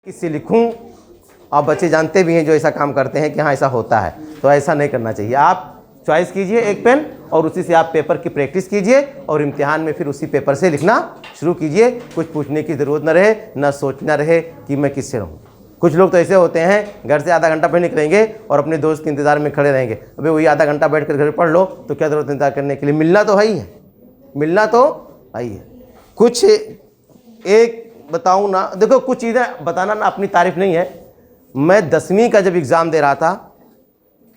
किससे लिखूं। आप बच्चे जानते भी हैं जो ऐसा काम करते हैं कि हाँ ऐसा होता है, तो ऐसा नहीं करना चाहिए। आप चॉइस कीजिए एक पेन और उसी से आप पेपर की प्रैक्टिस कीजिए और इम्तिहान में फिर उसी पेपर से लिखना शुरू कीजिए। कुछ पूछने की ज़रूरत न रहे, ना सोचना रहे कि मैं किससे रहूँ। कुछ लोग तो ऐसे होते हैं घर से आधा घंटा पहले निकलेंगे और अपने दोस्त के इंतज़ार में खड़े रहेंगे। अबे वही आधा घंटा बैठ कर घर पढ़ लो तो क्या ज़रूरत इंतज़ार करने के लिए, मिलना तो है ही है, मिलना तो है ही है। कुछ एक बताऊं ना, देखो कुछ चीज़ें बताना ना अपनी तारीफ नहीं है। मैं 10वीं का जब एग्ज़ाम दे रहा था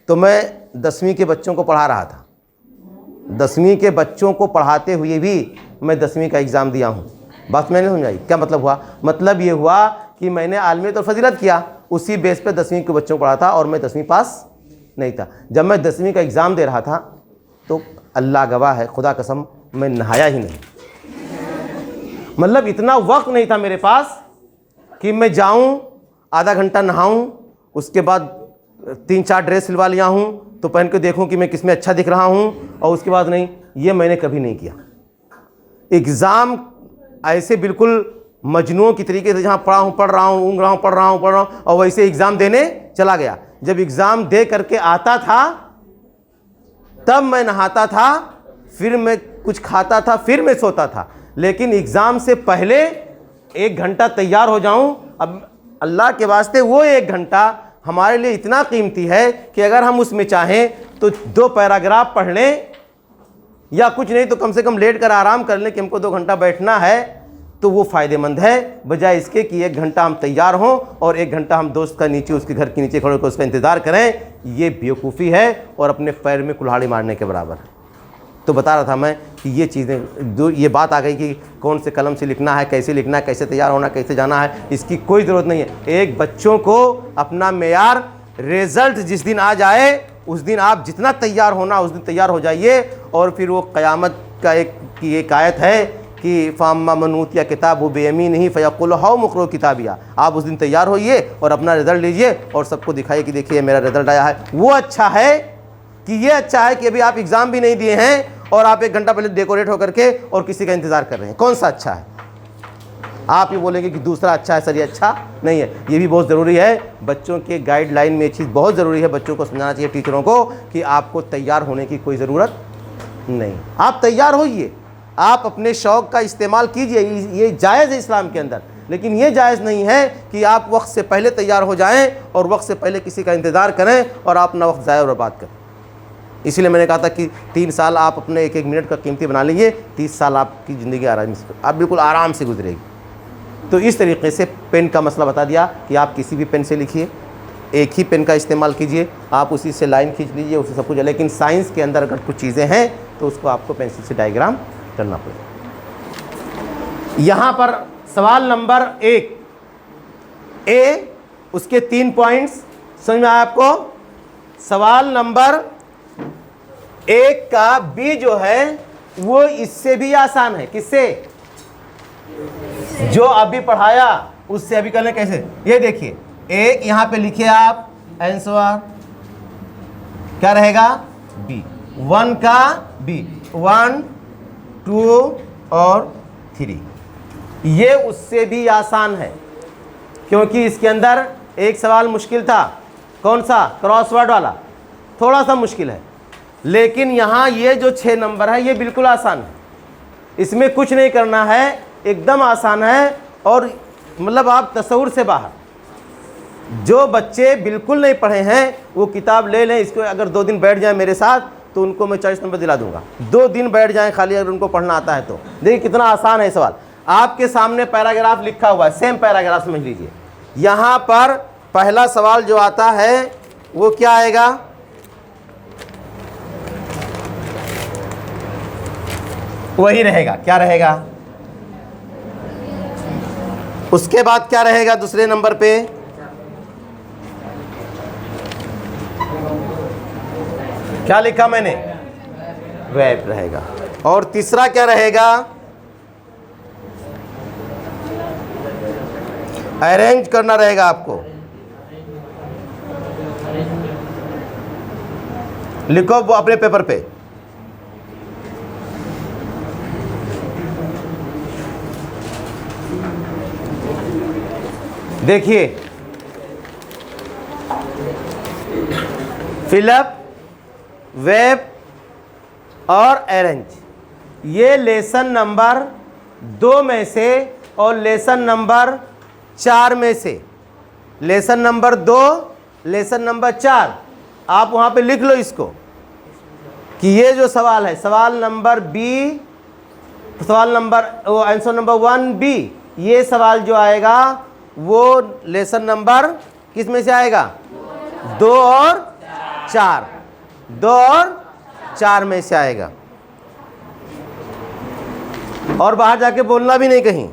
तो मैं 10वीं के बच्चों को पढ़ा रहा था। 10वीं के बच्चों को पढ़ाते हुए भी मैं 10वीं का एग्ज़ाम दिया हूँ। बात मैंने समझाई क्या मतलब हुआ? मतलब ये हुआ कि मैंने आलमियत और फजीलत किया, उसी बेस पे 10वीं के बच्चों को पढ़ा था और मैं 10वीं पास नहीं था। जब मैं 10वीं का एग्ज़ाम दे रहा था तो अल्लाह गवाह है, खुदा कसम, मैं नहाया ही नहीं। मतलब इतना वक्त नहीं था मेरे पास कि मैं जाऊं, आधा घंटा नहाऊं, उसके बाद 3-4 ड्रेस सिलवा लिया हूं तो पहन के देखूं कि मैं किस में अच्छा दिख रहा हूं, और उसके बाद नहीं, ये मैंने कभी नहीं किया। एग्ज़ाम ऐसे बिल्कुल मजनुओं की तरीके से जहाँ पढ़ रहा हूँ, ऊँग रहा हूँ, पढ़ रहा हूँ और वैसे एग्ज़ाम देने चला गया। जब एग्ज़ाम दे करके आता था तब मैं नहाता था, फिर मैं कुछ खाता था, फिर मैं सोता था। लेकिन एग्ज़ाम से पहले 1 घंटा तैयार हो जाऊं। अब अल्लाह के वास्ते वो 1 घंटा हमारे लिए इतना कीमती है कि अगर हम उसमें चाहें तो 2 पैराग्राफ पढ़ लें या कुछ नहीं तो कम से कम लेट कर आराम कर लें कि हमको 2 घंटा बैठना है, तो वो फ़ायदेमंद है, बजाय इसके कि 1 घंटा हम तैयार हों और 1 घंटा हम दोस्त का नीचे, उसके घर के नीचे खड़े होकर उसका इंतज़ार करें। ये बेवकूफ़ी है और अपने पैर में कुल्हाड़ी मारने के बराबर है। तो बता रहा था मैं कि ये चीज़ें जो ये बात आ गई कि कौन से कलम से लिखना है, कैसे लिखना है, कैसे तैयार होना, कैसे जाना है, इसकी कोई ज़रूरत नहीं है। एक बच्चों को अपना मेयार, रिज़ल्ट जिस दिन आ जाए उस दिन आप जितना तैयार होना उस दिन तैयार हो जाइए। और फिर वो क़यामत का एक आयत है कि फ़ाम्मा मनूत या किताब वो बेयमीन नहीं फ़यक़ुल हाउ मुक़रो किताबिया। आप उस दिन तैयार होइए और अपना रिज़ल्ट लीजिए और सबको दिखाइए कि देखिए मेरा रिज़ल्ट आया है। वो अच्छा है कि ये अच्छा है कि अभी आप एग्ज़ाम भी नहीं दिए हैं और आप 1 घंटा पहले डेकोरेट होकर के और किसी का इंतज़ार कर रहे हैं। कौन सा अच्छा है? आप ये बोलेंगे कि दूसरा अच्छा है, सर ये अच्छा नहीं है। ये भी बहुत ज़रूरी है, बच्चों के गाइडलाइन में ये चीज़ बहुत ज़रूरी है। बच्चों को समझाना चाहिए, टीचरों को, कि आपको तैयार होने की कोई ज़रूरत नहीं। आप तैयार होइए, आप अपने शौक़ का इस्तेमाल कीजिए, ये जायज़ है इस्लाम के अंदर। लेकिन ये जायज़ नहीं है कि आप वक्त से पहले तैयार हो जाएँ और वक्त से पहले किसी का इंतज़ार करें और आप अपना वक्त ज़ाया और बर्बाद करें। इसीलिए मैंने कहा था कि 3 साल आप अपने 1-1 मिनट का कीमती बना लीजिए, 30 साल आपकी ज़िंदगी आराम से, आप बिल्कुल आराम से गुजरेगी। तो इस तरीके से पेन का मसला बता दिया कि आप किसी भी पेन से लिखिए, एक ही पेन का इस्तेमाल कीजिए, आप उसी से लाइन खींच लीजिए, उससे सब कुछ है। लेकिन साइंस के अंदर अगर कुछ चीज़ें हैं तो उसको आपको पेंसिल से डायग्राम करना पड़ेगा। यहाँ पर सवाल नंबर 1 ए, उसके 3 पॉइंट्स समझ में आया आपको? सवाल नंबर 1 का बी जो है वो इससे भी आसान है। किससे? जो अभी पढ़ाया उससे। अभी करने कैसे, ये देखिए, 1 यहां पे लिखिए आप आंसर, क्या रहेगा? बी। 1 का बी, 1, 2 और 3। ये उससे भी आसान है क्योंकि इसके अंदर एक सवाल मुश्किल था। कौन सा? क्रॉसवर्ड वाला, थोड़ा सा मुश्किल है। लेकिन यहाँ ये जो 6 नंबर है ये बिल्कुल आसान है, इसमें कुछ नहीं करना है, एकदम आसान है। और मतलब आप तसव्वुर से बाहर। जो बच्चे बिल्कुल नहीं पढ़े हैं वो किताब ले लें, इसको अगर 2 दिन बैठ जाए मेरे साथ तो उनको मैं 40 नंबर दिला दूंगा। 2 दिन बैठ जाएं खाली अगर उनको पढ़ना आता है तो। देखिए कितना आसान है सवाल। आपके सामने पैराग्राफ लिखा हुआ है, सेम पैराग्राफ समझ लीजिए। यहाँ पर पहला सवाल जो आता है वो क्या आएगा? वही रहेगा। क्या रहेगा? उसके बाद क्या रहेगा दूसरे नंबर पे? क्या लिखा मैंने? वेब रहेगा। और तीसरा क्या रहेगा? अरेंज करना रहेगा आपको। लिखो वो अपने पेपर पे। देखिए, फिलअप, वेब और अरेंज, ये लेसन नंबर 2 में से और लेसन नंबर 4 में से, लेसन नंबर 2, लेसन नंबर 4, आप वहाँ पे लिख लो इसको कि ये जो सवाल है, सवाल नंबर बी, सवाल नंबर वो आंसर नंबर 1B, ये सवाल जो आएगा वो लेसन नंबर किस में से आएगा? 2 और 4, 2 और 4 में से आएगा। और बाहर जाके बोलना भी नहीं कहीं।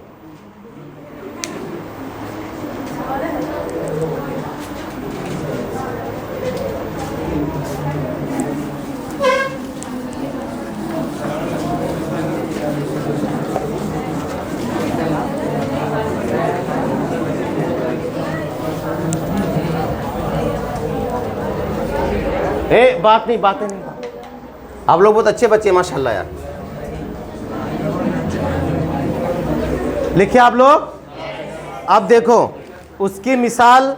बातें नहीं, आप लोग बहुत अच्छे बच्चे हैं माशाल्लाह यार। लिखिए आप लोग। अब देखो, उसकी मिसाल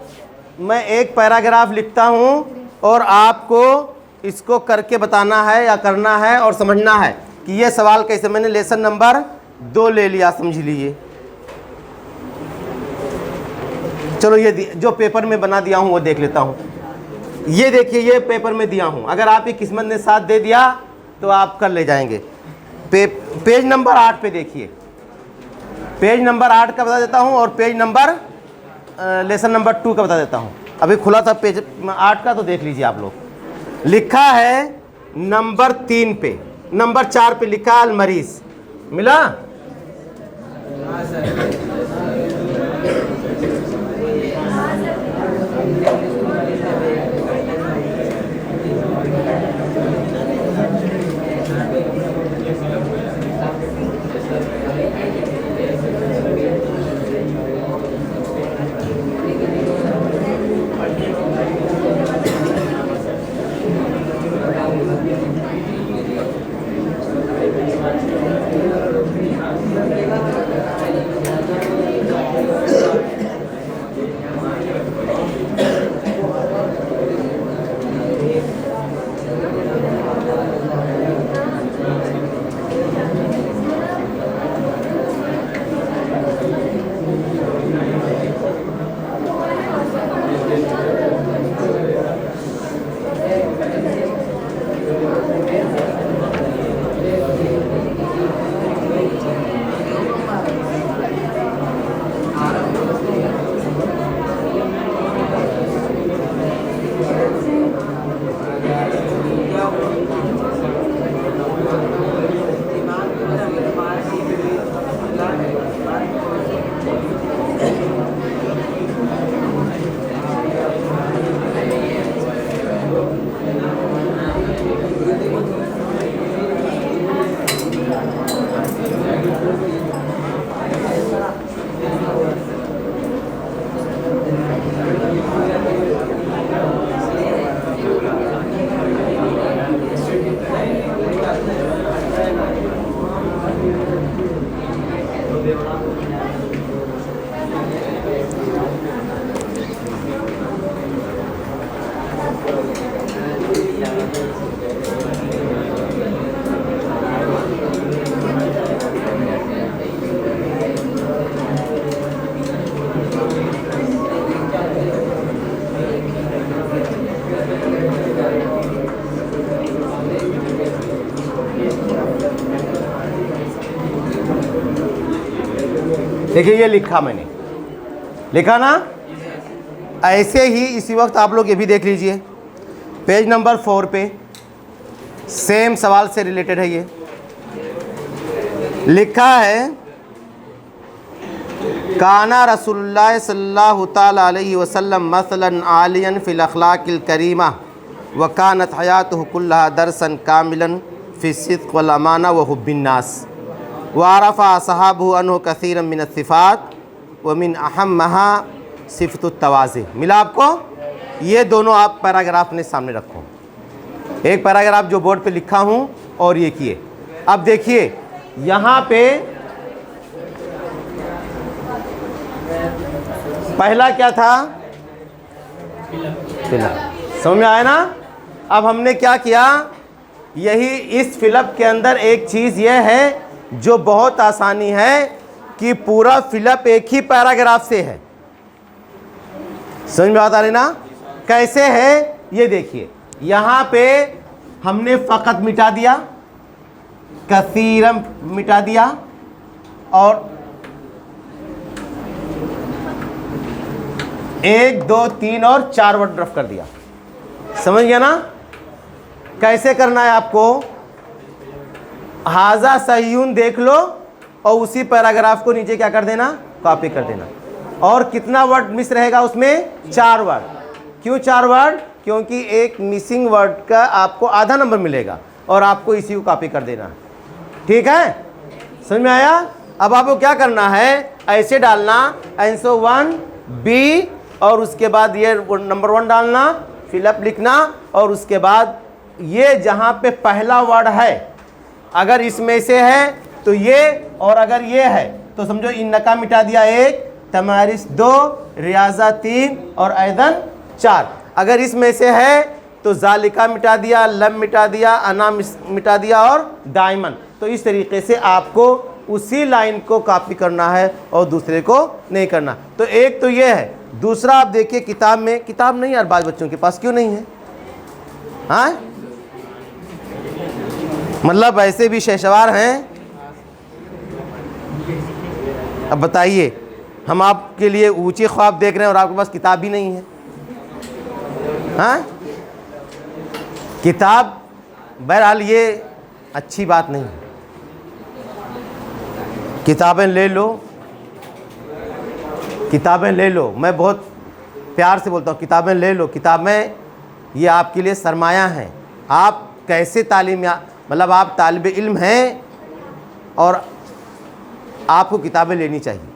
मैं एक पैराग्राफ लिखता हूँ और आपको इसको करके बताना है या करना है और समझना है कि ये सवाल कैसे। मैंने लेसन नंबर 2 ले लिया, समझ लीजिए। चलो ये जो पेपर में बना दिया हूँ वो देख लेता हूँ। ये देखिए, ये पेपर में दिया हूँ। अगर आपकी किस्मत ने साथ दे दिया तो आप कर ले जाएंगे। पेज नंबर 8 पे देखिए, पेज नंबर 8 का बता देता हूँ और पेज नंबर लेसन नंबर 2 का बता देता हूँ। अभी खुला था पेज 8 का, तो देख लीजिए आप लोग। लिखा है नंबर 3 पे, नंबर 4 पे लिखा है अलमरीज। मिला? देखिए, ये लिखा मैंने, लिखा ना? ऐसे ही इसी वक्त आप लोग ये भी देख लीजिए, पेज नंबर 4 पे सेम सवाल से रिलेटेड है। ये लिखा है, काना रसूलुल्लाह सल्लल्लाहु ताला अलैहि वसल्लम मसलन आलियन फिल अखलाकिल करीमा व कानत हयातुहु कुल्लहा दरसन कामिलन फी सिद्क़ वल अमाना व हुब्बिन नास व अरफ़ा असहाबुहु अन्हु कसीरन मिन सिफ़ात व मिन अहम्महा सिफ़तुत तवाज़ी। मिला आपको? ये दोनों आप पैराग्राफ अपने सामने रखो। एक पैराग्राफ जो बोर्ड पे लिखा हूँ और ये किए। अब देखिए यहाँ पे पहला क्या था? फिलअप। समझ में आया ना? अब हमने क्या किया, यही इस फिलअप के अंदर एक चीज़ यह है जो बहुत आसानी है कि पूरा फिलअप एक ही पैराग्राफ से है। समझ में बात आ रही ना? कैसे है ये देखिए, यहाँ पे हमने फ़कत मिटा दिया, कसीरम मिटा दिया और 1 2 3 और 4 वर्ड रफ कर दिया। समझ गया ना? कैसे करना है आपको? हाजा सहीउन देख लो और उसी पैराग्राफ को नीचे क्या कर देना, कॉपी कर देना। और कितना वर्ड मिस रहेगा उसमें? 4 वर्ड। क्यों 4 वर्ड? क्योंकि एक मिसिंग वर्ड का आपको आधा नंबर मिलेगा और आपको इसी को कॉपी कर देना है। ठीक है, समझ में आया? अब आपको क्या करना है, ऐसे डालना आंसर 1 बी और उसके बाद ये नंबर 1 डालना, फिलअप लिखना और उसके बाद ये जहाँ पे पहला वर्ड है अगर इसमें से है तो ये, और अगर ये है तो समझो इन्नका मिटा दिया 1, तमारिस 2, रियाजा 3 और ऐदन 4। अगर इसमें से है तो जालिका मिटा दिया, लम मिटा दिया, अना मिटा दिया और दाइमन। तो इस तरीके से आपको उसी लाइन को कॉपी करना है और दूसरे को नहीं करना। तो एक तो ये है। दूसरा आप देखिए किताब में, किताब नहीं यार बाल बच्चों के पास क्यों नहीं है? हाँ, मतलब ऐसे भी शहसवार हैं। अब बताइए, हम आपके लिए ऊंचे ख्वाब देख रहे हैं और आपके पास किताब भी नहीं है। हाँ, किताब बहरहाल ये अच्छी बात नहीं है। किताबें ले लो, किताबें ले लो, मैं बहुत प्यार से बोलता हूँ, किताबें ले लो। किताबें ये आपके लिए सरमाया हैं। आप कैसे तालीम, मतलब आप तालिब इल्म हैं और आपको किताबें लेनी चाहिए।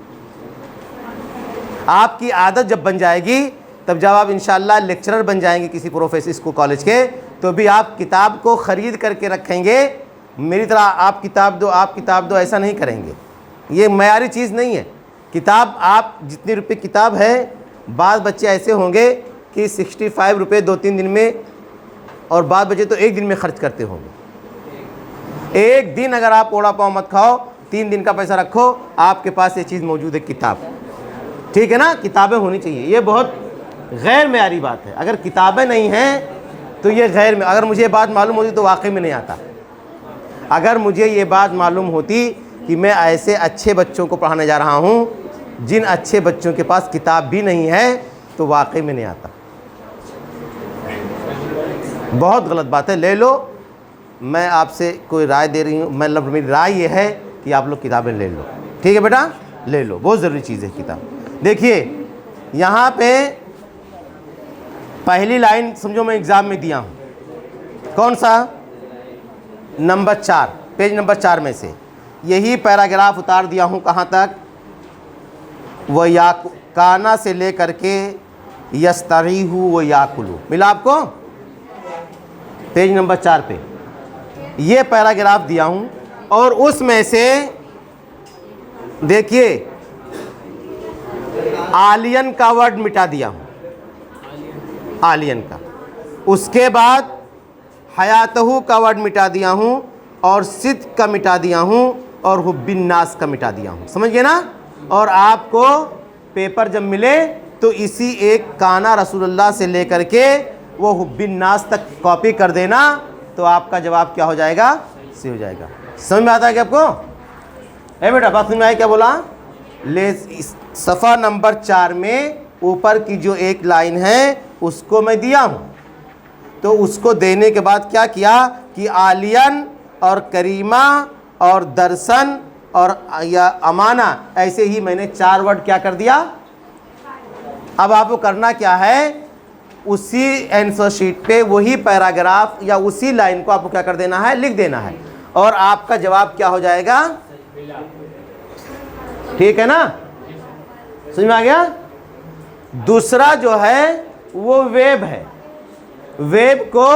आपकी आदत जब बन जाएगी, तब जब आप इंशाअल्लाह लेक्चरर बन जाएंगे किसी प्रोफेसर स्कूल कॉलेज के, तो भी आप किताब को ख़रीद करके रखेंगे। मेरी तरह आप किताब दो, आप किताब दो, ऐसा नहीं करेंगे। ये मयारी चीज़ नहीं है। किताब आप जितने रुपए किताब है, बाद बच्चे ऐसे होंगे कि 65 रुपये 2-3 दिन में, और बाद बच्चे तो 1 दिन में खर्च करते होंगे। 1 दिन अगर आप ओड़ा पाव मत खाओ, 3 दिन का पैसा रखो, आपके पास ये चीज़ मौजूद है, किताब। ठीक है ना? किताबें होनी चाहिए। ये बहुत गैर मयारी बात है। अगर किताबें नहीं हैं तो ये गैर में, अगर मुझे ये बात मालूम होती तो वाकई में नहीं आता। अगर मुझे ये बात मालूम होती कि मैं ऐसे अच्छे बच्चों को पढ़ाने जा रहा हूँ जिन अच्छे बच्चों के पास किताब भी नहीं है, तो वाकई में नहीं आता। बहुत गलत बात है। ले लो, मैं आपसे कोई राय दे रही हूँ, मतलब मेरी राय ये है कि आप लोग किताबें ले लो। ठीक है बेटा, ले लो, बहुत ज़रूरी चीज़ है किताब। देखिए यहाँ पे पहली लाइन समझो मैं एग्ज़ाम में दिया हूँ, कौन सा? नंबर 4, पेज नंबर 4 में से यही पैराग्राफ उतार दिया हूँ। कहाँ तक? वह या काना से ले करके यस्तरीहु व याकुलु, मिला आपको? पेज नंबर 4 पे ये पैराग्राफ दिया हूँ और उसमें से देखिए आलियन का वर्ड मिटा दिया हूँ, आलियन का। उसके बाद हयातहू का वर्ड मिटा दिया हूँ और सिद्क का मिटा दिया हूँ और हुब्बिन नास का मिटा दिया हूँ। समझ गए ना? और आपको पेपर जब मिले तो इसी एक काना रसूलुल्लाह से लेकर के वो हुब्बिन नास तक कॉपी कर देना, तो आपका जवाब क्या हो जाएगा? सही हो जाएगा। समझ में आता है क्या आपको? बेटा बात समझ में आई क्या बोला? ले सफ़ा नंबर 4 में ऊपर की जो एक लाइन है उसको मैं दिया हूँ। तो उसको देने के बाद क्या किया कि आलियन और करीमा और दर्शन और या अमाना, ऐसे ही मैंने 4 वर्ड क्या कर दिया। अब आपको करना क्या है, उसी आंसर शीट पे वही पैराग्राफ या उसी लाइन को आपको क्या कर देना है, लिख देना है, और आपका जवाब क्या हो जाएगा? ठीक है ना? समझ में आ गया? दूसरा जो है वो वेब है। वेब को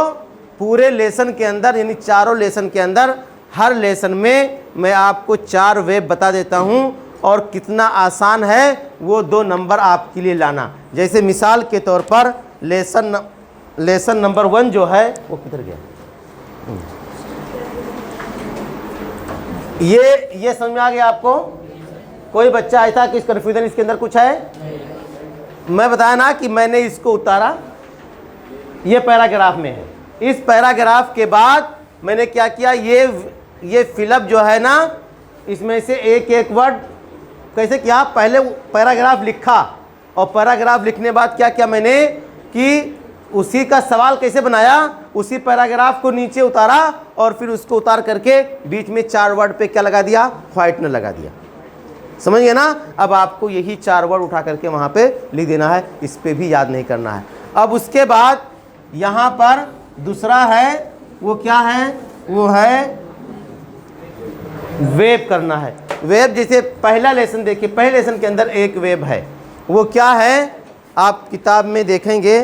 पूरे लेसन के अंदर, यानी चारों लेसन के अंदर, हर लेसन में मैं आपको 4 वेब बता देता हूँ और कितना आसान है वो 2 नंबर आपके लिए लाना। जैसे मिसाल के तौर पर लेसन नंबर 1 जो है वो किधर गया, ये समझ में आ गया आपको? कोई बच्चा ऐसा कि कन्फ्यूजन इसके अंदर कुछ है? मैं बताया ना कि मैंने इसको उतारा, ये पैराग्राफ में है। इस पैराग्राफ के बाद मैंने क्या किया, ये फिलअप जो है ना, इसमें से एक एक वर्ड कैसे किया, पहले पैराग्राफ लिखा और पैराग्राफ लिखने के बाद क्या किया मैंने कि उसी का सवाल कैसे बनाया, उसी पैराग्राफ को नीचे उतारा और फिर उसको उतार करके बीच में 4 वर्ड पे क्या लगा दिया, व्हाइटनर लगा दिया। समझ गए ना? अब आपको यही 4 वर्ड उठा करके वहाँ पे लिख देना है, इस पे भी याद नहीं करना है। अब उसके बाद यहाँ पर दूसरा है, वो क्या है, वो है वेब करना है। वेब जैसे पहला लेसन देखिए, पहले लेसन के अंदर एक वेब है, वो क्या है आप किताब में देखेंगे,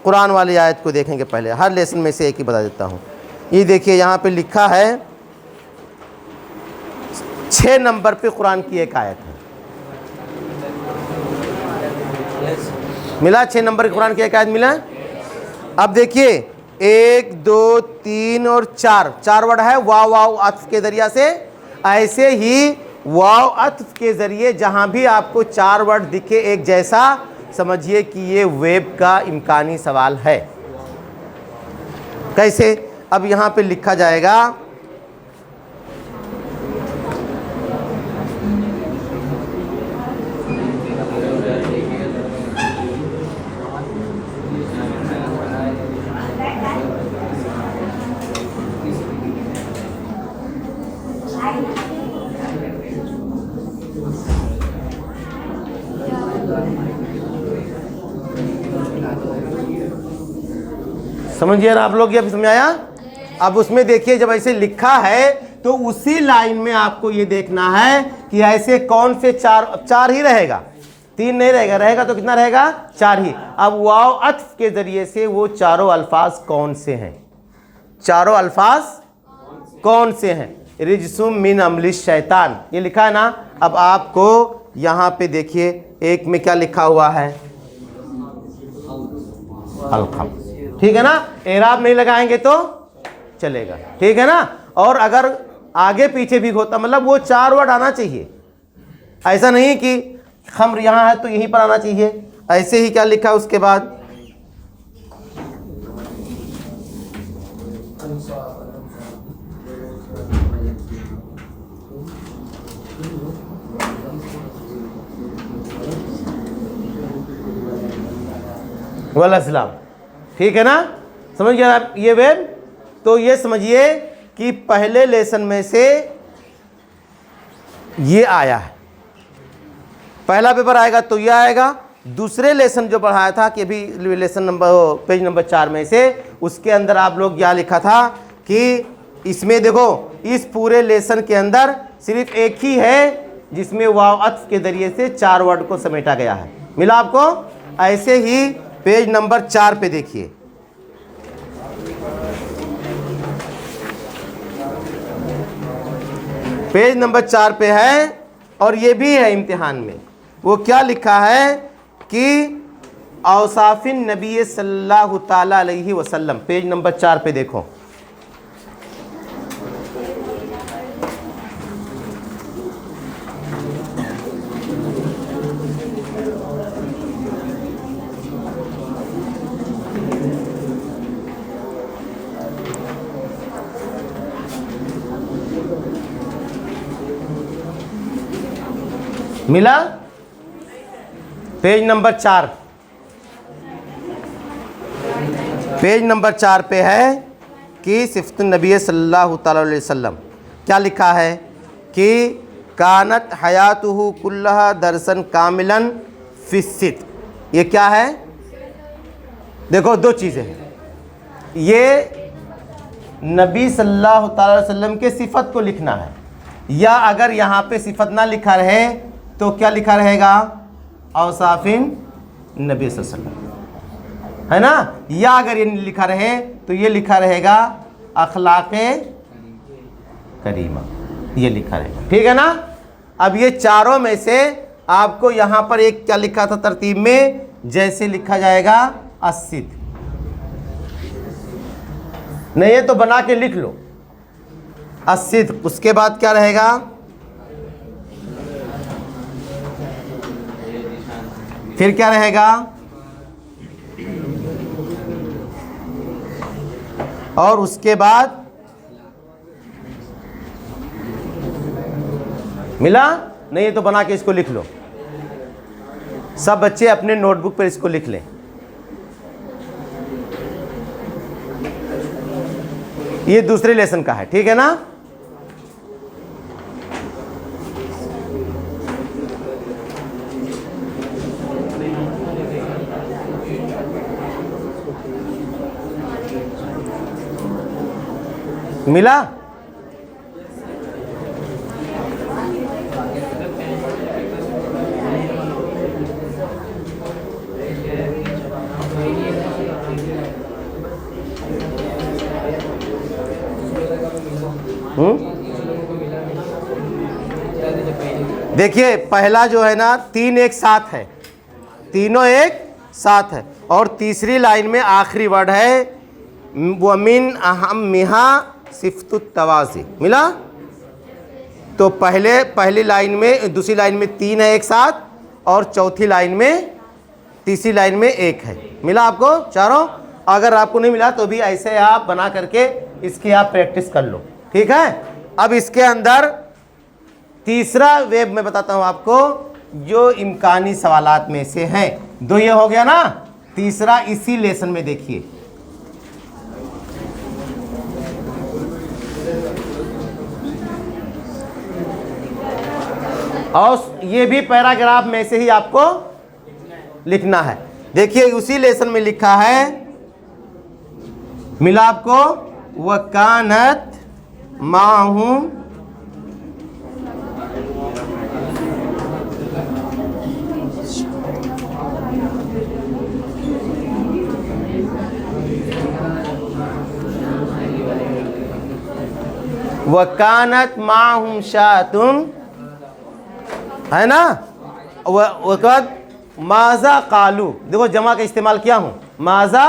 कुरान वाली आयत को देखेंगे पहले, हर लेसन में से एक ही बता देता हूँ। ये देखिए यहाँ पे लिखा है 6 नंबर पे कुरान की एक आयत है, मिला 6 नंबर की कुरान की एक आयत मिला। अब देखिए 1 2 3 और 4 वर्ड है वाव वाव अत्फ के जरिया से। ऐसे ही वाव अत्फ के जरिए जहाँ भी आपको 4 वर्ड दिखे एक जैसा, समझिए कि ये वेब का इम्कानी सवाल है। कैसे? अब यहाँ पे लिखा जाएगा समझिए ना आप लोग, ये अभी समझ आया? अब उसमें देखिए जब ऐसे लिखा है तो उसी लाइन में आपको ये देखना है कि ऐसे कौन से 4 ही रहेगा, 3 नहीं रहेगा, रहेगा तो कितना रहेगा, 4 ही। अब वाव अत्फ के जरिए से वो चारों अल्फाज कौन से हैं, चारों अल्फाज कौन से हैं? रिजसुम मिन अमली शैतान, ये लिखा है ना। अब आपको यहाँ पे देखिए एक में क्या लिखा हुआ है, अलखम, ठीक है ना? एराब नहीं लगाएंगे तो चलेगा, ठीक है ना? और अगर आगे पीछे भी होता, मतलब वो 4 वर्ड आना चाहिए, ऐसा नहीं कि खम्र यहाँ है तो यहीं पर आना चाहिए। ऐसे ही क्या लिखा उसके बाद, वलस्लाम, ठीक है ना? समझ गया आप ये वेब? तो ये समझिए कि पहले लेसन में से ये आया है, पहला पेपर आएगा तो ये आएगा। दूसरे लेसन जो पढ़ाया था कि अभी लेसन नंबर पेज नंबर 4 में से, उसके अंदर आप लोग क्या लिखा था कि इसमें देखो इस पूरे लेसन के अंदर सिर्फ एक ही है जिसमें वाव अत्फ के जरिए से 4 वर्ड को समेटा गया है। मिला आपको? ऐसे ही पेज नंबर 4 पे देखिए, पेज नंबर 4 पे है और ये भी है इम्तिहान में। वो क्या लिखा है कि औसाफिन नबी सल्लल्लाहु ताला अलैहि वसल्लम, पेज नंबर 4 पे देखो। मिला? पेज नंबर 4, पेज नंबर 4 पे है कि सिफ़त नबी सल्लल्लाहु अलैहि वसल्लम क्या लिखा है कि कानत हयातुहु कुल्लहा दरसन कामिलन फिस्सित। ये क्या है? देखो 2 चीज़ें हैं, ये नबी सल्लल्लाहु अलैहि वसल्लम के सिफत को लिखना है, या अगर यहाँ पे सिफत ना लिखा रहे तो क्या लिखा रहेगा, औसाफिन नबी सल्लल्लाहु अलैहि वसल्लम, है ना? या अगर ये लिखा रहे तो ये लिखा रहेगा अखलाक़े करीमा, ये लिखा रहेगा, ठीक है ना? अब ये चारों में से आपको यहां पर एक क्या लिखा था तरतीब में, जैसे लिखा जाएगा अस्सिद, नहीं है तो बना के लिख लो अस्सिद। उसके बाद क्या रहेगा, फिर क्या रहेगा, और उसके बाद मिला, नहीं है तो बना के इसको लिख लो। सब बच्चे अपने नोटबुक पर इसको लिख लें। ये दूसरे लेसन का है, ठीक है ना। मिला, देखिए पहला जो है ना 3 एक साथ है, तीनों एक साथ है, और तीसरी लाइन में आखिरी वर्ड है वमिन अहम मिहा सिफ्तुत तवाज़ी। मिला, तो पहली लाइन में, दूसरी लाइन में 3 है एक साथ, और चौथी लाइन में, तीसरी लाइन में 1 है। मिला आपको चारों। अगर आपको नहीं मिला तो भी ऐसे आप बना करके इसकी आप प्रैक्टिस कर लो, ठीक है। अब इसके अंदर तीसरा वेब मैं बताता हूं आपको, जो इम्कानी सवालात में से है। 2 ये हो गया ना, तीसरा इसी लेसन में देखिए, और ये भी पैराग्राफ में से ही आपको लिखना है। देखिए उसी लेसन में लिखा है, मिला आपको, वकानत माहुम वकानत माहुम शातुन, है ना। वक़द माज़ा कालू, देखो जमा का इस्तेमाल किया हूँ, माज़ा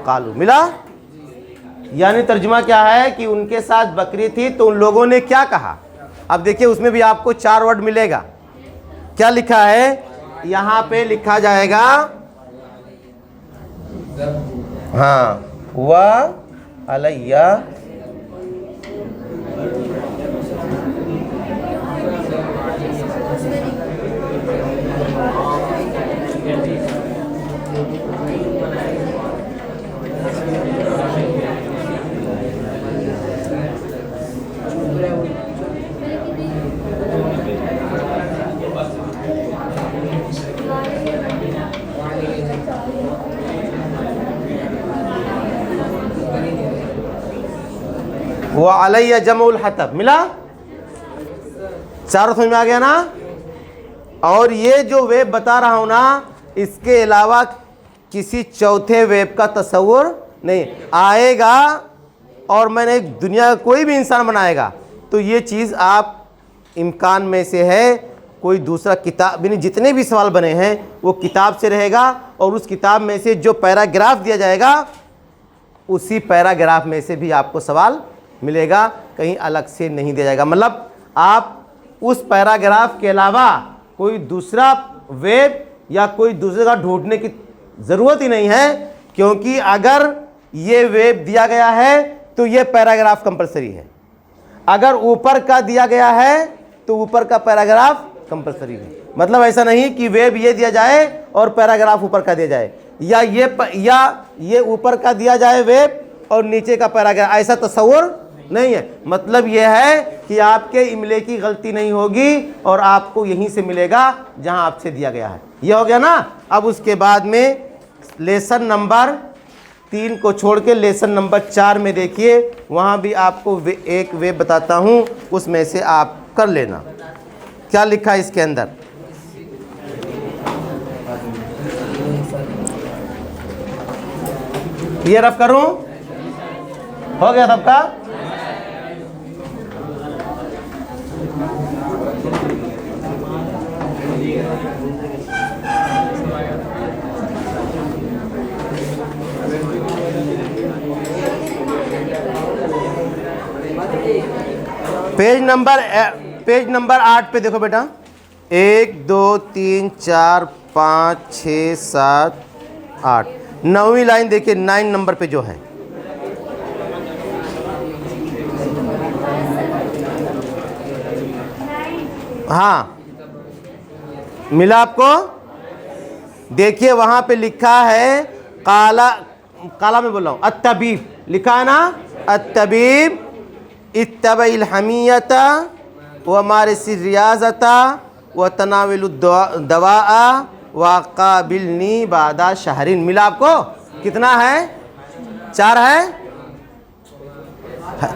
कालू। मिला, यानी तर्जुमा क्या है कि उनके साथ बकरी थी तो उन लोगों ने क्या कहा। अब देखिए उसमें भी आपको 4 वर्ड मिलेगा। क्या लिखा है यहाँ पे, लिखा जाएगा हाँ, व अलैया वो अलैया जमुल हतब। मिला, चारों समझ में आ गया ना। और ये जो वेब बता रहा हूं ना, इसके अलावा किसी चौथे वेब का तस्वुर नहीं आएगा, और मैंने दुनिया का कोई भी इंसान बनाएगा तो ये चीज़ आप इम्कान में से है, कोई दूसरा किताब नहीं, जितने भी सवाल बने हैं वो किताब से रहेगा, और उस किताब में से जो पैराग्राफ दिया जाएगा उसी पैराग्राफ में से भी आपको सवाल मिलेगा, कहीं अलग से नहीं दिया जाएगा। मतलब आप उस पैराग्राफ के अलावा कोई दूसरा वेब या कोई दूसरा ढूंढने की ज़रूरत ही नहीं है, क्योंकि अगर ये वेब दिया गया है तो ये पैराग्राफ कंपलसरी है। अगर ऊपर का दिया गया है तो ऊपर का पैराग्राफ कंपलसरी है। मतलब ऐसा नहीं कि वेब ये दिया जाए और पैराग्राफ ऊपर का दिया जाए, या ये ऊपर का दिया जाए वेब और नीचे का पैराग्राफ, ऐसा तस्वुर नहीं है। मतलब यह है कि आपके इमले की गलती नहीं होगी और आपको यहीं से मिलेगा जहां आपसे दिया गया है। यह हो गया ना। अब उसके बाद में लेसन नंबर 3 को छोड़ के लेसन नंबर 4 में देखिए, वहां भी आपको एक वेब बताता हूं, उसमें से आप कर लेना। क्या लिखा है इसके अंदर, ये रफ करूं, हो गया सबका। पेज नंबर 8 पे देखो बेटा, 1 2 3 4 5 6 7 8, 9वीं लाइन देखिए, 9 नंबर पे जो है। हाँ, मिला आपको? देखिए वहां पे लिखा है, काला काला में बोल रहा हूँ, अत्तबीब लिखा है ना, अत्तबीब इत्तबइल हमीयता व मारिसिर रियाज़ता व तनाविलुद दवाआ व काबिलनी बादा शहरिन। मिला आपको? कितना है? 4 है?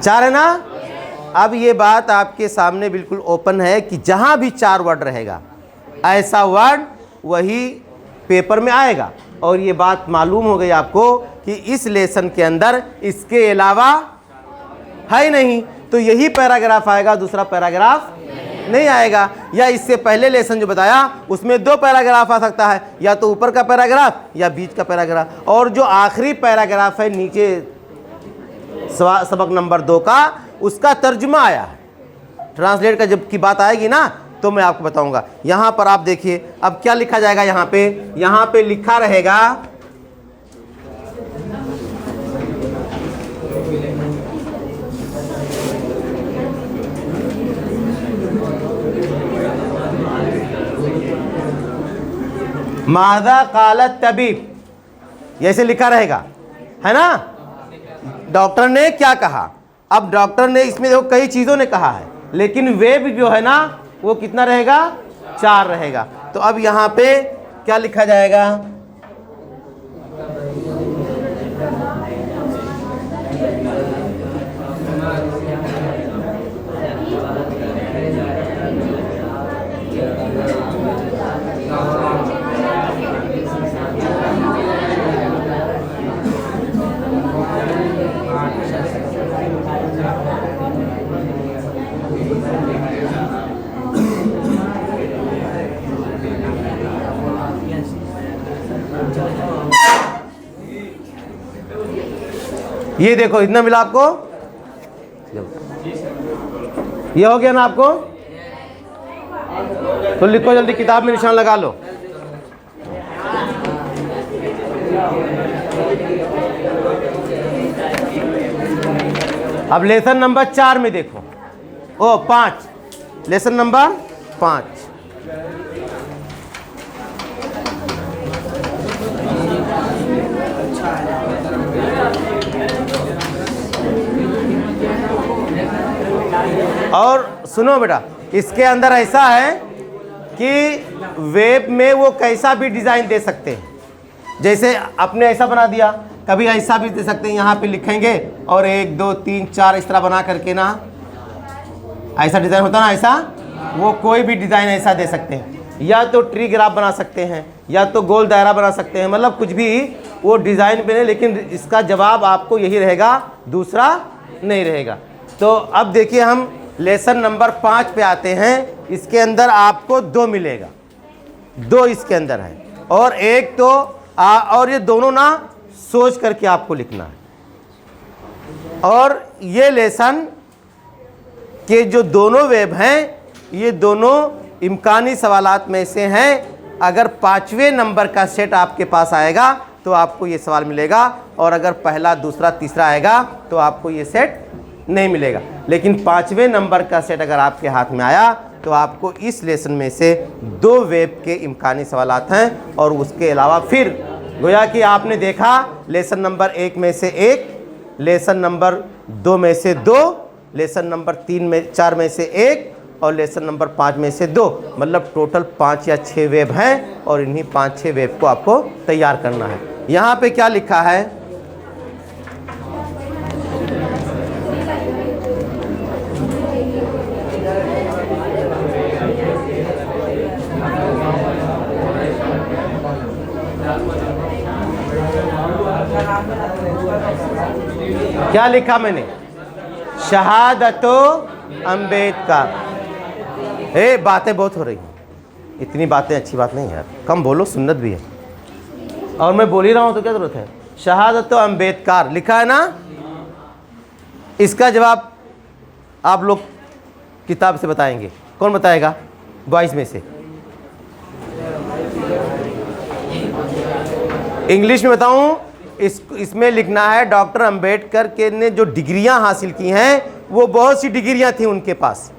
4 है ना? अब ये बात आपके सामने बिल्कुल ओपन है कि जहाँ भी 4 वर्ड रहेगा ऐसा वर्ड वही पेपर में आएगा। और ये बात मालूम हो गई आपको कि इस लेसन के अंदर इसके अलावा है ही नहीं, तो यही पैराग्राफ आएगा, दूसरा पैराग्राफ नहीं आएगा। या इससे पहले लेसन जो बताया उसमें 2 पैराग्राफ आ सकता है, या तो ऊपर का पैराग्राफ या बीच का पैराग्राफ। और जो आखिरी पैराग्राफ है नीचे सबक नंबर 2 का, उसका तर्जुमा आया है। ट्रांसलेट का जब की बात आएगी ना तो मैं आपको बताऊंगा। यहाँ पर आप देखिए अब क्या लिखा जाएगा। यहाँ पे लिखा रहेगा, मादा कालत तबीब, जैसे लिखा रहेगा, है ना। डॉक्टर ने क्या कहा। अब डॉक्टर ने इसमें देखो कई चीज़ों ने कहा है, लेकिन वेब जो है ना वो कितना रहेगा? 4 रहेगा। तो अब यहाँ पे क्या लिखा जाएगा? ये देखो इतना मिला आपको, ये हो गया ना आपको? तो लिखो जल्दी, किताब में निशान लगा लो। अब लेसन नंबर 4 में देखो, 5, लेसन नंबर 5। और सुनो बेटा, इसके अंदर ऐसा है कि वेब में वो कैसा भी डिज़ाइन दे सकते हैं। जैसे आपने ऐसा बना दिया, कभी ऐसा भी दे सकते हैं, यहाँ पे लिखेंगे और 1 2 3 4 इस तरह बना करके ना, ऐसा डिज़ाइन होता ना, ऐसा वो कोई भी डिज़ाइन ऐसा दे सकते हैं। या तो ट्री ग्राफ बना सकते हैं, या तो गोल दायरा बना सकते हैं, मतलब कुछ भी वो डिज़ाइन पे नहीं, लेकिन इसका जवाब आपको यही रहेगा, दूसरा नहीं रहेगा। तो अब देखिए हम लेसन नंबर 5 पे आते हैं। इसके अंदर आपको 2 मिलेगा, 2 इसके अंदर है, और एक तो और ये दोनों ना सोच करके आपको लिखना है। और ये लेसन के जो दोनों वेब हैं, ये दोनों इम्कानी सवालात में से हैं। अगर 5वें नंबर का सेट आपके पास आएगा तो आपको ये सवाल मिलेगा, और अगर पहला दूसरा तीसरा आएगा तो आपको ये सेट नहीं मिलेगा। लेकिन 5वें नंबर का सेट अगर आपके हाथ में आया तो आपको इस लेसन में से 2 वेब के इम्कानी सवालात हैं, और उसके अलावा फिर गोया कि आपने देखा लेसन नंबर 1 में से 1, लेसन नंबर 2 में से 2, लेसन नंबर 4 में से 1, और लेसन नंबर 5 में से 2, मतलब टोटल 5 या 6 वेब हैं, और इन्हीं 5-6 वेब को आपको तैयार करना है। यहाँ पे क्या लिखा है? क्या लिखा मैंने? शहादतो अम्बेडकर। बातें बहुत हो रही हैं, इतनी बातें अच्छी बात नहीं है यार, कम बोलो, सुन्नत भी है। और मैं बोल ही रहा हूँ तो क्या ज़रूरत है? शहादतो अम्बेडकर लिखा है ना। इसका जवाब आप लोग किताब से बताएंगे? कौन बताएगा बॉयज़ में से? इंग्लिश में बताऊं? इसमें लिखना है डॉक्टर अंबेडकर के ने जो डिग्रियां हासिल की हैं वो बहुत सी डिग्रियां थी उनके पास,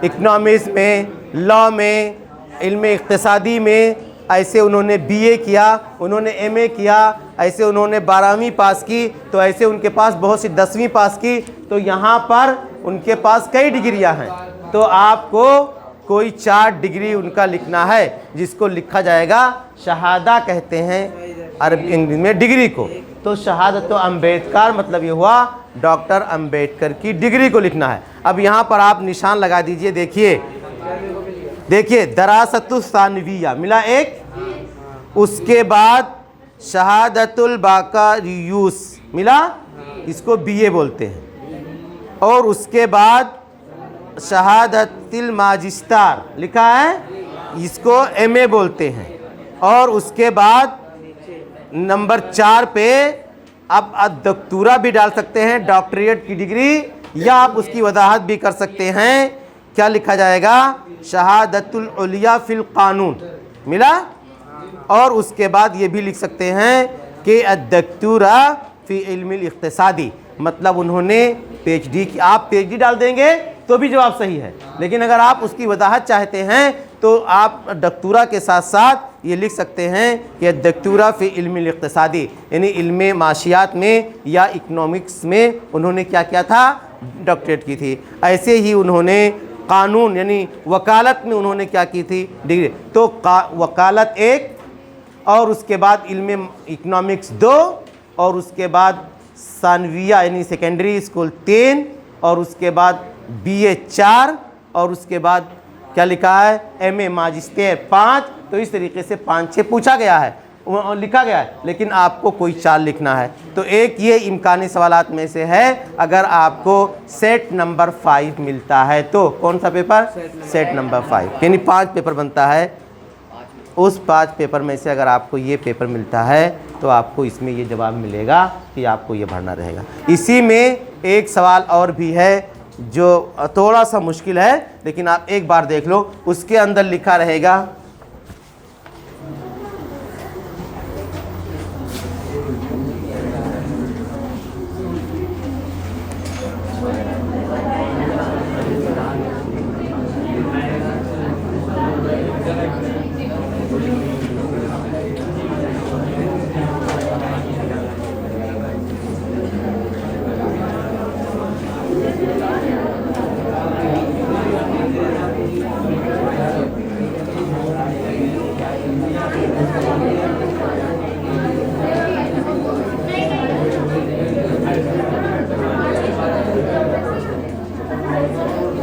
इकोनॉमिक्स में, लॉ में, इल्म इक़्तिसादी में, ऐसे उन्होंने बीए किया, उन्होंने एमए किया, ऐसे उन्होंने 12वीं पास की, तो ऐसे उनके पास बहुत सी 10वीं पास की, तो यहाँ पर उनके पास कई डिग्रियां हैं। तो आपको कोई 4 डिग्री उनका लिखना है, जिसको लिखा जाएगा शहादा कहते हैं अरबी इंग्लिश में डिग्री को। तो शहादत अंबेडकर मतलब ये हुआ डॉक्टर अंबेडकर की डिग्री को लिखना है। अब यहाँ पर आप निशान लगा दीजिए, देखिए दरासतुस सानविया मिला एक, उसके बाद शहादतुल बाकारियूस मिला, इसको बीए बोलते हैं, और उसके बाद शहादतुल माजिस्टर लिखा है, इसको एमए बोलते हैं, और उसके बाद नंबर 4 पे आप दक्तूरा भी डाल सकते हैं, डॉक्टरेट की डिग्री, या आप उसकी वजाहत भी कर सकते हैं। क्या लिखा जाएगा? शहादतुल उलिया फिल कानून मिला, और उसके बाद ये भी लिख सकते हैं कि अद्दक्तूरा फी इल्मिल इख्तिसादी, मतलब उन्होंने पीएचडी की। आप पीएचडी डाल देंगे तो भी जवाब सही है, लेकिन अगर आप उसकी वजाहत चाहते हैं तो आप डक्तूरा के साथ साथ ये लिख सकते हैं कि दक्तूरा फ़ी इल्मिल इक़्तिसादी, यानी इल्म माशियात में या इकनॉमिक्स में उन्होंने क्या किया था? डॉक्टरेट की थी। ऐसे ही उन्होंने कानून यानी वकालत में उन्होंने क्या की थी? डिग्री। तो वकालत 1, और उसके बाद इल्म इकनॉमिक्स 2, और उसके बाद सानविया यानी सेकेंडरी स्कूल 3, और उसके बाद बीए 4, और उसके बाद क्या लिखा है? एमए माजिस्टर 5। तो इस तरीके से 5-6 पूछा गया है, लिखा गया है, लेकिन आपको कोई 4 लिखना है। तो एक ये इम्कानी सवालात में से है। अगर आपको सेट नंबर 5 मिलता है तो कौन सा पेपर? सेट नंबर 5, यानी 5 पेपर बनता है। उस 5 पेपर में से अगर आपको ये पेपर मिलता है तो आपको इसमें ये जवाब मिलेगा कि आपको ये भरना रहेगा। इसी में एक सवाल और भी है जो थोड़ा सा मुश्किल है, लेकिन आप एक बार देख लो। उसके अंदर लिखा रहेगा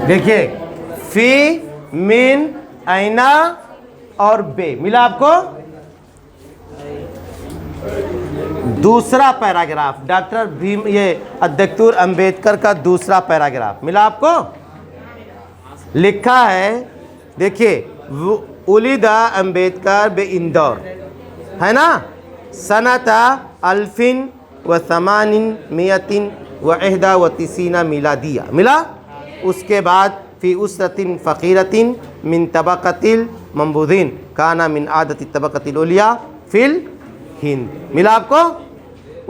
देखिए फी, मिन, ऐना और बे मिला आपको। दूसरा पैराग्राफ डॉक्टर भीम ये दक्तूर अंबेडकर का दूसरा पैराग्राफ मिला आपको। लिखा है, देखिए उलिदा अंबेडकर बे इंदौर, है ना, सनता अल्फिन व समानिन मियतिन व एहदा व तिसीना मिलादिया मिला। उसके बाद फ़ी उसरतिन फ़कीरतिन मिन तबक़तिल मम्बूदीन काना मिन आदति तबक़तिल उलिया फिल हिंद मिला आपको।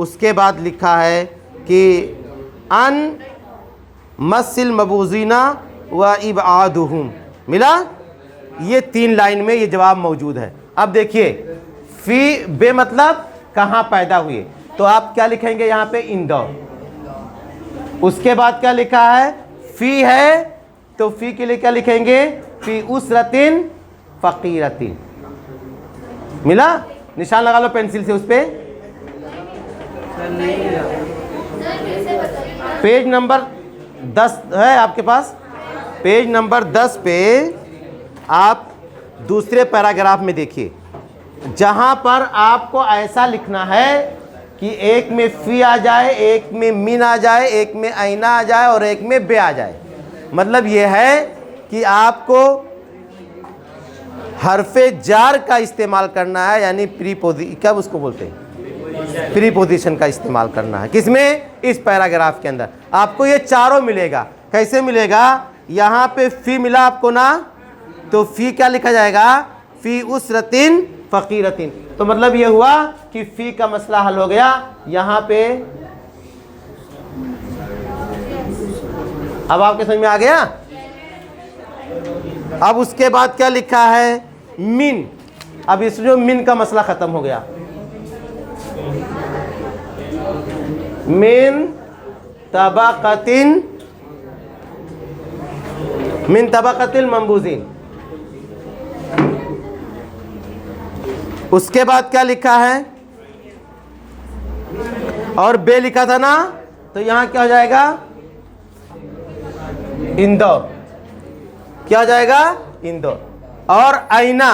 उसके बाद लिखा है कि अन मस्सिल मबूजीना व इबादुहुम मिला। ये 3 लाइन में ये जवाब मौजूद है। अब देखिए फ़ी बे मतलब कहाँ पैदा हुए, तो आप क्या लिखेंगे यहाँ पे? इंदौर। उसके बाद क्या लिखा है? फ़ी है, तो फ़ी के लिए क्या लिखेंगे? फ़ी उसरतिन फ़कीरतिन मिला। निशान लगा लो पेंसिल से उस पर। पेज नंबर 10 है आपके पास। पेज नंबर 10 पे आप दूसरे पैराग्राफ में देखिए, जहाँ पर आपको ऐसा लिखना है कि एक में फ़ी आ जाए, एक में मिन आ जाए, एक में ऐना आ जाए और एक में बे आ जाए। मतलब ये है कि आपको हरफे जार का इस्तेमाल करना है, यानी क्या उसको बोलते हैं? प्रीपोजिशन का इस्तेमाल करना है। किसमें? इस पैराग्राफ के अंदर आपको ये चारों मिलेगा। कैसे मिलेगा? यहाँ पे फ़ी मिला आपको ना, तो फ़ी क्या लिखा जाएगा, फ़ी उसरतिन फ़कीरतिन। तो मतलब ये हुआ कि फ़ी का मसला हल हो गया। यहाँ पे अब आपके समझ में आ गया। अब उसके बाद क्या लिखा है, मिन। अब इस जो मिन का मसला ख़त्म हो गया। मिन तबक़तिन, मिन तबक़तिल मंबूज़ीन। उसके बाद क्या लिखा है, और बे लिखा था ना, तो यहाँ क्या हो जाएगा, इंदौर। क्या हो जाएगा, इंदौर। और आईना,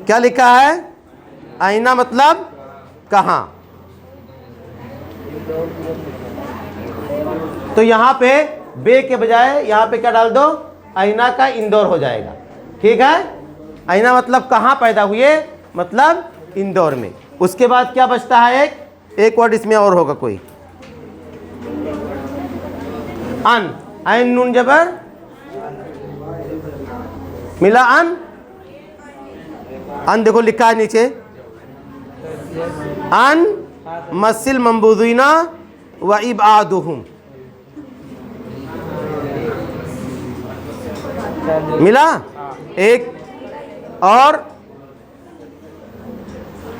क्या लिखा है, आईना मतलब कहाँ। तो यहाँ पे बे के बजाय यहाँ पे क्या डाल दो, आईना का इंदौर हो जाएगा। ठीक है, आईना मतलब कहाँ पैदा हुए, मतलब इंदौर में। उसके बाद क्या बचता है, एक वर्ड इसमें और होगा कोई, अन, ऐन नून जबर मिला, अन देखो लिखा है नीचे, अन मस्सिल मंबूज़ीना व इबादुहुम, मिला एक। और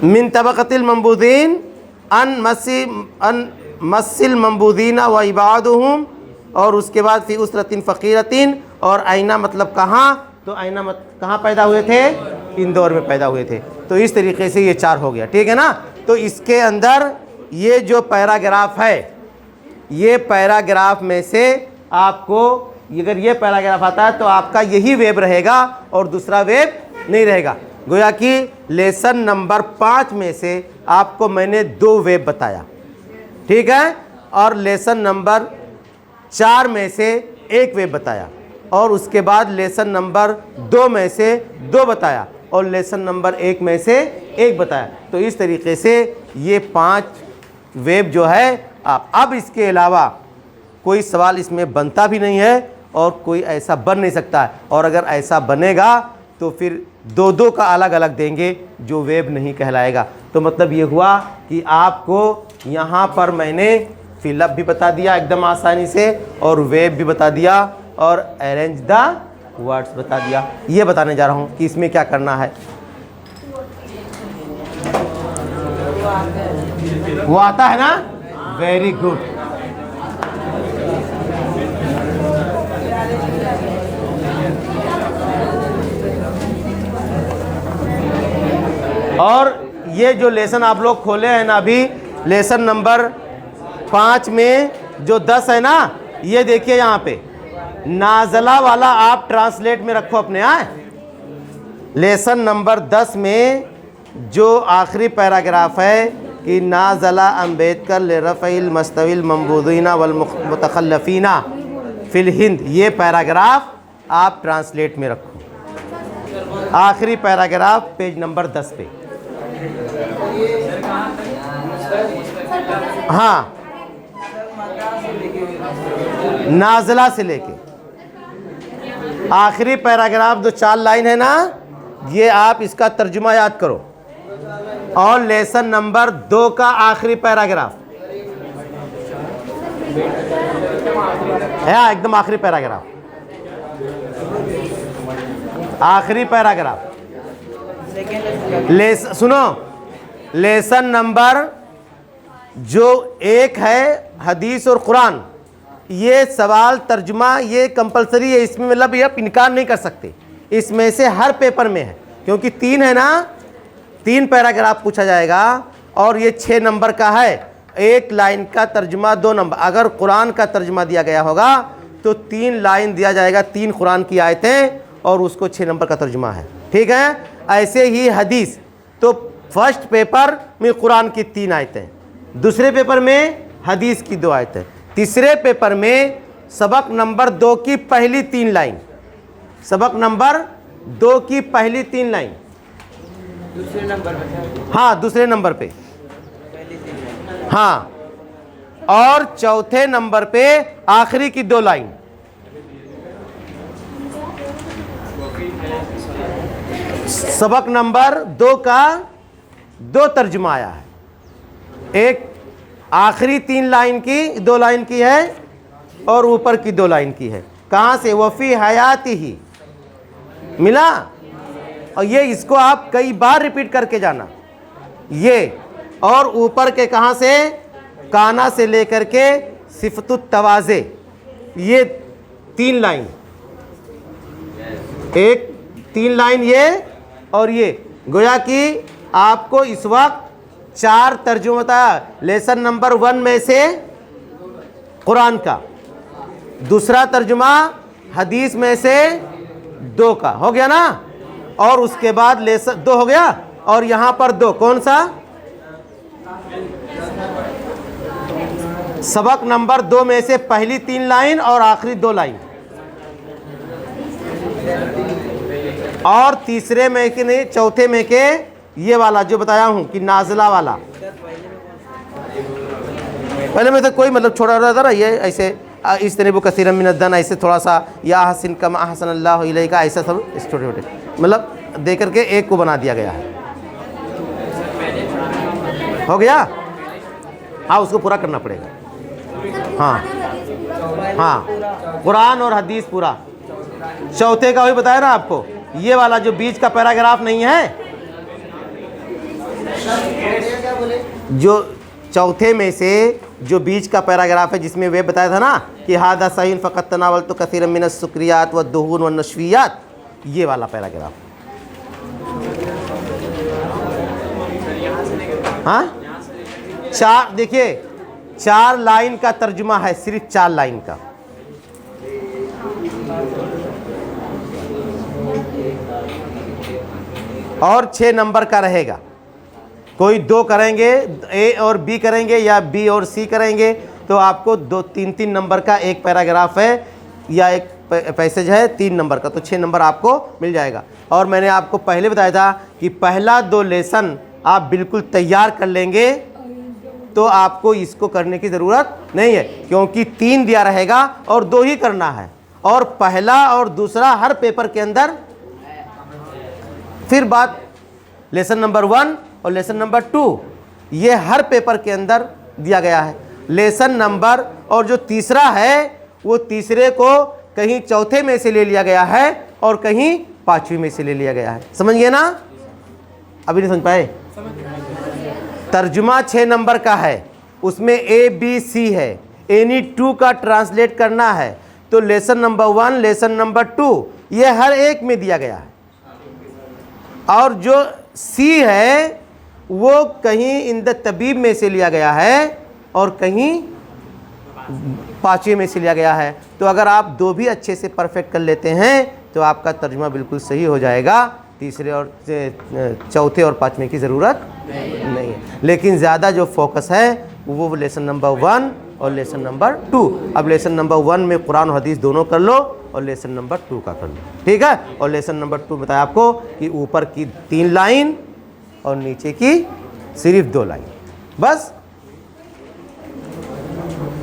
मिन तबक़तिल मंबूज़ीन अन मस्सिल मंबूज़ीना व इबादुहुम, और उसके बाद फ़ी उसरतिन फ़कीरतिन। और आईना मतलब कहाँ, तो आईना कहाँ पैदा हुए थे, इंदौर में पैदा हुए थे। तो इस तरीके से ये 4 हो गया। ठीक है ना। तो इसके अंदर ये जो पैराग्राफ है, ये पैराग्राफ में से आपको, अगर ये पैराग्राफ आता है तो आपका यही वेब रहेगा और दूसरा वेब नहीं रहेगा। गोया कि लेसन नंबर 5 में से आपको मैंने 2 वेब बताया, ठीक है, और लेसन नंबर 4 में से 1 वेब बताया, और उसके बाद लेसन नंबर 2 में से 2 बताया, और लेसन नंबर 1 में से 1 बताया। तो इस तरीके से ये 5 वेब जो है आप, अब इसके अलावा कोई सवाल इसमें बनता भी नहीं है और कोई ऐसा बन नहीं सकता है। और अगर ऐसा बनेगा तो फिर 2-2 का अलग अलग देंगे जो वेब नहीं कहलाएगा। तो मतलब ये हुआ कि आपको यहाँ पर मैंने फिलअप भी बता दिया एकदम आसानी से, और वेब भी बता दिया, और अरेंज द वर्ड्स बता दिया। ये बताने जा रहा हूँ कि इसमें क्या करना है। वो आता है ना, वेरी गुड। और ये जो लेसन आप लोग खोले हैं ना अभी, लेसन नंबर 5 में जो 10 है ना, ये देखिए यहाँ पे नाजला वाला आप ट्रांसलेट में रखो अपने। लेसन नंबर 10 में जो आखिरी पैराग्राफ है कि नाजला अम्बेडकर लिरफ़इल मस्तविल मंबूज़ीना वल मुतखल्लफ़ीना फ़िल हिंद, ये पैराग्राफ आप ट्रांसलेट में रखो। आखिरी पैराग्राफ पेज नंबर 10 पे। हाँ, नाजला से लेके आखिरी पैराग्राफ जो 4 लाइन है ना, ये आप इसका तर्जुमा याद करो। और लेसन नंबर 2 का आखिरी पैराग्राफ है, एकदम आखिरी पैराग्राफ, आखिरी पैराग्राफ। सुनो, लेसन नंबर जो 1 है हदीस और कुरान, ये सवाल तर्जुमा ये कंपलसरी है, इसमें मतलब ये आप इनकार नहीं कर सकते, इसमें से हर पेपर में है, क्योंकि 3 है ना, 3 पैराग्राफ पूछा जाएगा, और ये 6 नंबर का है। 1 लाइन का तर्जुमा 2 नंबर। अगर कुरान का तर्जुमा दिया गया होगा तो 3 लाइन दिया जाएगा, 3 कुरान की आयतें, और उसको 6 नंबर का तर्जुमा है। ठीक है, ऐसे ही हदीस, तो फर्स्ट पेपर में कुरान की 3 आयतें, दूसरे पेपर में हदीस की 2 आयतें, तीसरे पेपर में सबक नंबर 2 की पहली 3 लाइन, सबक नंबर 2 की पहली 3 लाइन, दूसरे नंबर पे, हाँ दूसरे नंबर पे, हाँ, और चौथे नंबर पे आखिरी की 2 लाइन। सबक नंबर 2 का 2 तर्जुमा आया है। एक आखिरी 3 लाइन की 2 लाइन की है और ऊपर की 2 लाइन की है। कहाँ से? वफ़ी हयाती ही मिला। और ये इसको आप कई बार रिपीट करके जाना। ये और ऊपर के कहाँ से? काना से लेकर के सिफ़तुत तवाज़े, ये 3 लाइन, एक 3 लाइन ये और ये। गोया कि आपको इस वक्त 4 तर्जुमा बताया। लेसन नंबर 1 में से कुरान का, दूसरा तर्जुमा हदीस में से 2 का हो गया ना, और उसके बाद लेसन 2 हो गया, और यहाँ पर 2 कौन सा? सबक नंबर 2 में से पहली 3 लाइन और आखिरी 2 लाइन, और तीसरे में के नहीं, चौथे में के ये वाला जो बताया हूँ कि नाज़िला वाला। पहले में तो कोई मतलब छोड़ा रहता ना, ये ऐसे इस तरह वो कसीरम मिनद्दन, ऐसे थोड़ा सा या हसन कम अहसन अल्लाहु इलैका, ऐसा सब छोटे छोटे मतलब दे करके एक को बना दिया गया है। हो गया? हाँ, उसको पूरा करना पड़ेगा। हाँ हाँ, कुरान और हदीस पूरा। चौथे का वही बताया ना आपको, ये वाला जो बीच का पैराग्राफ नहीं है, जो चौथे में से जो बीच का पैराग्राफ है, जिसमें वे बताया था ना कि हादा सहीन फ़क़त तनावल तो कसीरम मिनस शुक्रियात व दुहून व नशवियात, ये वाला पैराग्राफ। हाँ, 4 देखिए, 4 लाइन का तर्जुमा है, सिर्फ 4 लाइन का। और 6 नंबर का रहेगा। कोई 2 करेंगे, ए और बी करेंगे या बी और सी करेंगे, तो आपको 2-3 नंबर का एक पैराग्राफ है या एक पैसेज है 3 नंबर का, तो 6 नंबर आपको मिल जाएगा। और मैंने आपको पहले बताया था कि पहला 2 लेसन आप बिल्कुल तैयार कर लेंगे तो आपको इसको करने की ज़रूरत नहीं है, क्योंकि 3 दिया रहेगा और 2 ही करना है। और पहला और दूसरा हर पेपर के अंदर, फिर बात लेसन नंबर 1 और लेसन नंबर 2, ये हर पेपर के अंदर दिया गया है। लेसन नंबर और जो तीसरा है, वो तीसरे को कहीं चौथे में से ले लिया गया है और कहीं 5वीं में से ले लिया गया है। समझ गए ना? अभी नहीं समझ पाए? तर्जुमा 6 नंबर का है, उसमें ए बी सी है, एनी 2 का ट्रांसलेट करना है, तो लेसन नंबर 1, लेसन नंबर 2, ये हर एक में दिया गया है। और जो सी है वो कहीं इन द तबीब में से लिया गया है और कहीं 5वीं में से लिया गया है। तो अगर आप 2 भी अच्छे से परफेक्ट कर लेते हैं तो आपका तर्जुमा बिल्कुल सही हो जाएगा। तीसरे और चौथे और 5वें की ज़रूरत नहीं है। लेकिन ज़्यादा जो फोकस है वो लेसन नंबर 1 और लेसन नंबर 2। अब लेसन नंबर 1 में कुरान और हदीस दोनों कर लो और लेसन नंबर 2 का कर लो, ठीक है? और लेसन नंबर 2 बताया आपको कि ऊपर की 3 लाइन और नीचे की सिर्फ 2 लाइन, बस।